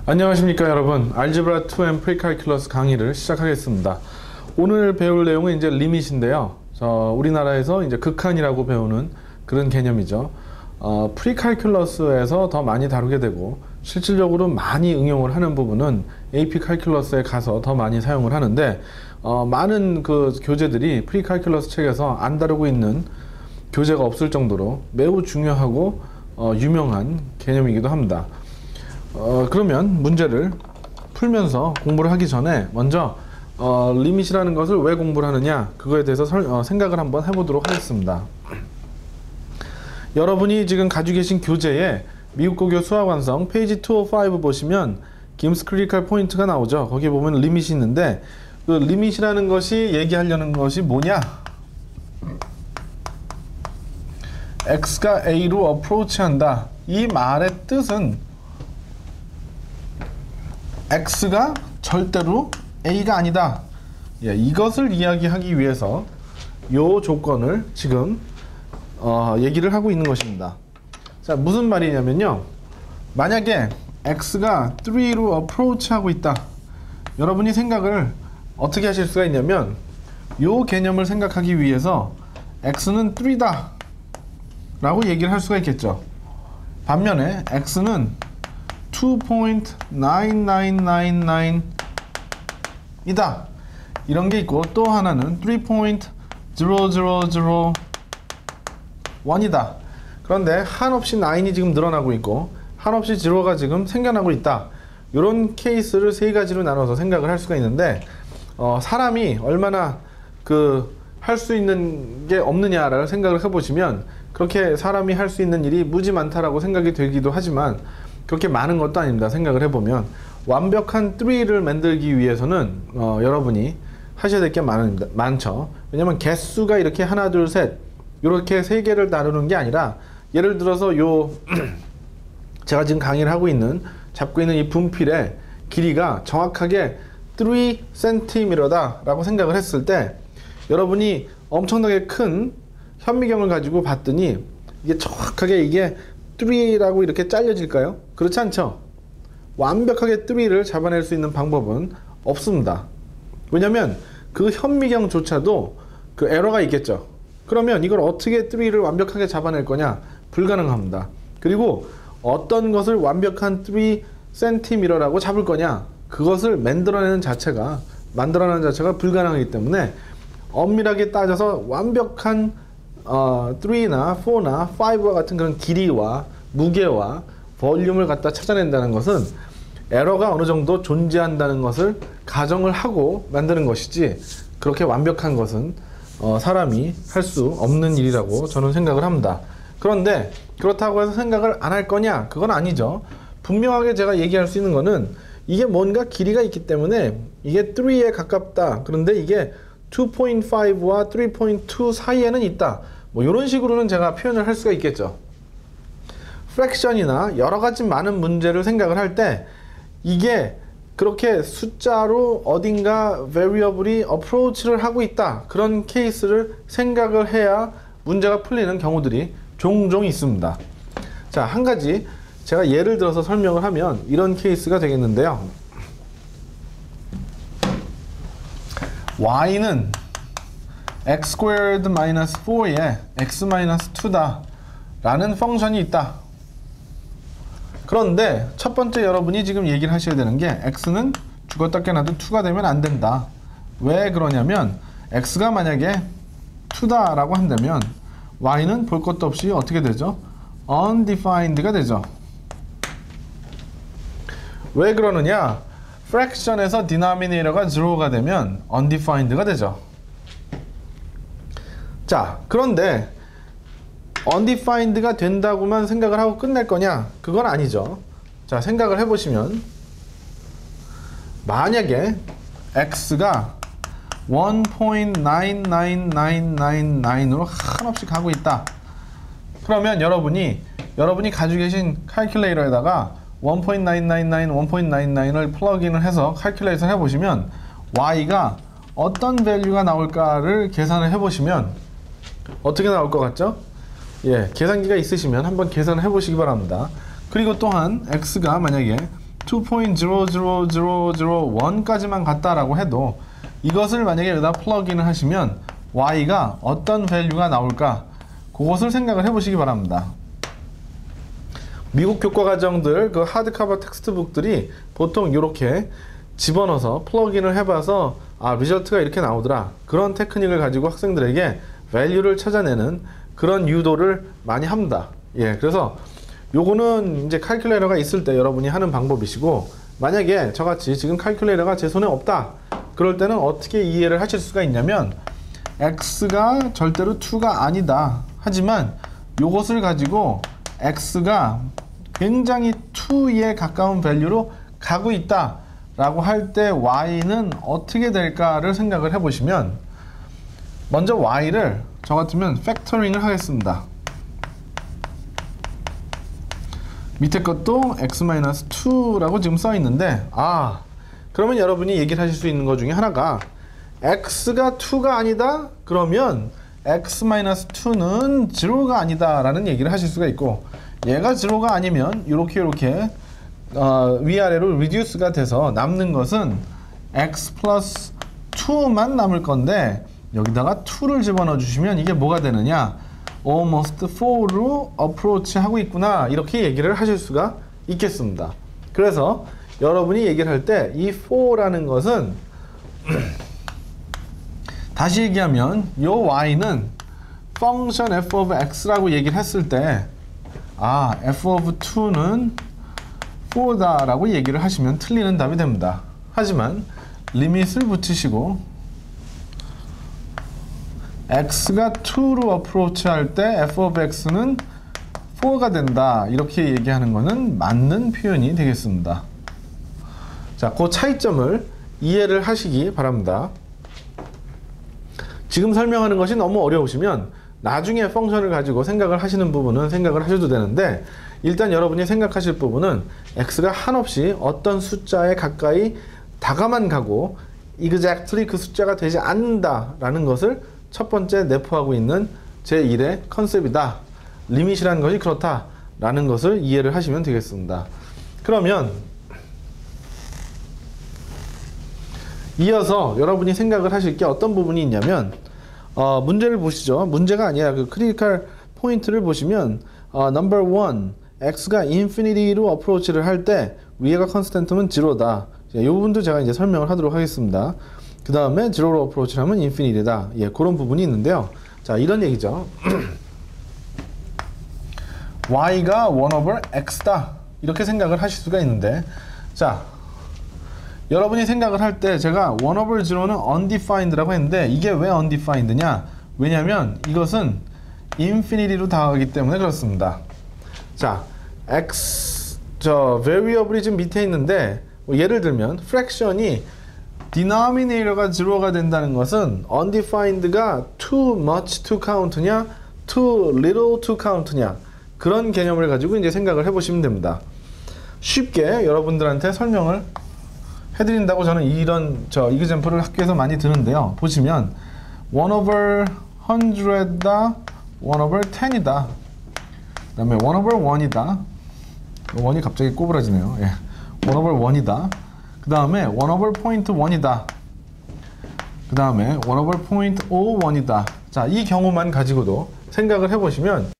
안녕하십니까 여러분. 알제브라 2 and 프리칼큘러스 강의를 시작하겠습니다. 오늘 배울 내용은 이제 리밋인데요. 우리나라에서 이제 극한이라고 배우는 그런 개념이죠. 프리칼큘러스에서 더 많이 다루게 되고 실질적으로 많이 응용을 하는 부분은 AP 칼큘러스에 가서 더 많이 사용을 하는데 많은 그 교재들이 프리칼큘러스 책에서 안 다루고 있는 교재가 없을 정도로 매우 중요하고 유명한 개념이기도 합니다. 그러면 문제를 풀면서 공부를 하기 전에 먼저 리밋이라는 것을 왜 공부를 하느냐, 그거에 대해서 생각을 한번 해보도록 하겠습니다. 여러분이 지금 가지고 계신 교재에 미국고교 수학완성 페이지 205 보시면 김스 크리티컬 포인트가 나오죠. 거기에 보면 리밋이 있는데, 그 리밋이라는 것이 얘기하려는 것이 뭐냐, x가 a로 어프로치 한다. 이 말의 뜻은 x가 절대로 a가 아니다. 이것을 이야기하기 위해서 이 조건을 지금 얘기를 하고 있는 것입니다. 자, 무슨 말이냐면요, 만약에 x가 3로 어프로치 하고 있다. 여러분이 생각을 어떻게 하실 수가 있냐면, 이 개념을 생각하기 위해서 x는 3다 라고 얘기를 할 수가 있겠죠. 반면에 x는 2.9999 이다, 이런 게 있고, 또 하나는 3.0001 이다. 그런데 한없이 9이 지금 늘어나고 있고 한없이 0가 지금 생겨나고 있다. 이런 케이스를 세 가지로 나눠서 생각을 할 수가 있는데, 사람이 얼마나 할 수 있는 게 없느냐라는 생각을 해보시면, 그렇게 사람이 할 수 있는 일이 무지 많다라고 생각이 되기도 하지만 그렇게 많은 것도 아닙니다. 생각을 해보면 완벽한 3를 만들기 위해서는 여러분이 하셔야 될 게 많죠. 왜냐면 개수가 이렇게 하나 둘 셋 이렇게 세 개를 다루는 게 아니라, 예를 들어서 제가 지금 강의를 하고 있는, 잡고 있는 이 분필의 길이가 정확하게 3cm다 라고 생각을 했을 때, 여러분이 엄청나게 큰 현미경을 가지고 봤더니 이게 정확하게 이게 3라고 이렇게 잘려질까요? 그렇지 않죠. 완벽하게 3를 잡아낼 수 있는 방법은 없습니다. 왜냐면 그 현미경조차도 그 에러가 있겠죠. 그러면 이걸 어떻게 3를 완벽하게 잡아낼 거냐? 불가능합니다. 그리고 어떤 것을 완벽한 3cm라고 잡을 거냐? 그것을 만들어내는 자체가 불가능하기 때문에, 엄밀하게 따져서 완벽한 3나 4나 5와 같은 그런 길이와 무게와 볼륨을 갖다 찾아낸다는 것은 에러가 어느 정도 존재한다는 것을 가정을 하고 만드는 것이지, 그렇게 완벽한 것은 사람이 할 수 없는 일이라고 저는 생각을 합니다. 그런데 그렇다고 해서 생각을 안 할 거냐? 그건 아니죠. 분명하게 제가 얘기할 수 있는 거는, 이게 뭔가 길이가 있기 때문에 이게 3에 가깝다. 그런데 이게 2.5와 3.2 사이에는 있다. 뭐 이런 식으로는 제가 표현을 할 수가 있겠죠. 프랙션이나 여러 가지 많은 문제를 생각을 할 때, 이게 그렇게 숫자로 어딘가 variable이 approach를 하고 있다, 그런 케이스를 생각을 해야 문제가 풀리는 경우들이 종종 있습니다. 자, 한 가지 제가 예를 들어서 설명을 하면 이런 케이스가 되겠는데요. y는 x squared minus 4에 x minus 2다 라는 펑션이 있다. 그런데 첫 번째 여러분이 지금 얘기를 하셔야 되는 게, x는 죽었다 깨나도 2가 되면 안 된다. 왜 그러냐면, x가 만약에 2다 라고 한다면 y는 볼 것도 없이 어떻게 되죠? undefined가 되죠. 왜 그러느냐? fraction에서 denominator가 0가 되면 undefined가 되죠. 자, 그런데 undefined가 된다고만 생각을 하고 끝낼 거냐? 그건 아니죠. 자, 생각을 해보시면, 만약에 x가 1.99999으로 한없이 가고 있다. 그러면 여러분이 가지고 계신 칼큘레이터에다가 1.999을 플러그인을 해서 칼큘레이션을 해보시면 y가 어떤 밸류가 나올까를 계산을 해보시면 어떻게 나올 것 같죠? 예, 계산기가 있으시면 한번 계산을 해보시기 바랍니다. 그리고 또한 x가 만약에 2.00001까지만 갔다라고 해도 이것을 만약에 여기다 플러그인을 하시면 y가 어떤 밸류가 나올까 그것을 생각을 해보시기 바랍니다. 미국 교과과정들 그 하드커버 텍스트북들이 보통 이렇게 집어넣어서 플러그인을 해봐서 리절트가 이렇게 나오더라, 그런 테크닉을 가지고 학생들에게 밸류를 찾아내는 그런 유도를 많이 합니다. 예, 그래서 요거는 이제 칼큘레이터가 있을 때 여러분이 하는 방법이시고, 만약에 저같이 지금 칼큘레이터가 제 손에 없다 그럴 때는 어떻게 이해를 하실 수가 있냐면, x가 절대로 2가 아니다, 하지만 요것을 가지고 x가 굉장히 2에 가까운 밸류로 가고 있다 라고 할 때 y는 어떻게 될까를 생각을 해보시면, 먼저 y를 저 같으면 팩터링을 하겠습니다. 밑에 것도 x-2라고 지금 써 있는데, 그러면 여러분이 얘기를 하실 수 있는 것 중에 하나가, x가 2가 아니다 그러면 x-2는 0가 아니다 라는 얘기를 하실 수가 있고, 얘가 0가 아니면 이렇게 위아래로 reduce가 돼서 남는 것은 x 플러스 2만 남을 건데, 여기다가 2를 집어넣어 주시면 이게 뭐가 되느냐, almost 4로 approach 하고 있구나, 이렇게 얘기를 하실 수가 있겠습니다. 그래서 여러분이 얘기를 할 때 이 4라는 것은 다시 얘기하면 요 y는 function f of x라고 얘기를 했을 때 f of 2는 4다 라고 얘기를 하시면 틀리는 답이 됩니다. 하지만 리밋을 붙이시고 x가 2로 approach 할 때 f of x는 4가 된다, 이렇게 얘기하는 것은 맞는 표현이 되겠습니다. 자, 그 차이점을 이해를 하시기 바랍니다. 지금 설명하는 것이 너무 어려우시면 나중에 펑션을 가지고 생각을 하시는 부분은 생각을 하셔도 되는데, 일단 여러분이 생각하실 부분은 x가 한없이 어떤 숫자에 가까이 다가만 가고 exactly 그 숫자가 되지 않는다 라는 것을 첫 번째 내포하고 있는 제1의 컨셉이다, 리밋이라는 것이 그렇다 라는 것을 이해를 하시면 되겠습니다. 그러면 이어서 여러분이 생각을 하실 게 어떤 부분이 있냐면, 문제를 보시죠. 문제가 아니라 그 크리티컬 포인트를 보시면 number 1, x가 infinity로 approach를 할 때 위에가 constant면 0다. 이 부분도 제가 이제 설명을 하도록 하겠습니다. 그 다음에 0로 approach를 하면 infinity다. 예, 그런 부분이 있는데요. 자, 이런 얘기죠. y가 1 over x다, 이렇게 생각을 하실 수가 있는데, 자, 여러분이 생각을 할 때 제가 1 over 0는 undefined라고 했는데, 이게 왜 undefined냐? 왜냐면 이것은 infinity로 다가가기 때문에 그렇습니다. 자, variable이 지금 밑에 있는데, 예를 들면 fraction이 denominator가 0가 된다는 것은 undefined가 too much to count냐, too little to count냐, 그런 개념을 가지고 이제 생각을 해보시면 됩니다. 쉽게 여러분들한테 설명을 해드린다고 저는 이런 이그젬플을 학교에서 많이 드는데요. 보시면 1 over 100다, 1 over 10이다, 그 다음에 1 over 1이다, 1이 갑자기 꼬부라지네요. 예. 1 over 1이다, 그 다음에 1 over point 1이다, 그 다음에 1 over point 01이다. 자, 이 경우만 가지고도 생각을 해보시면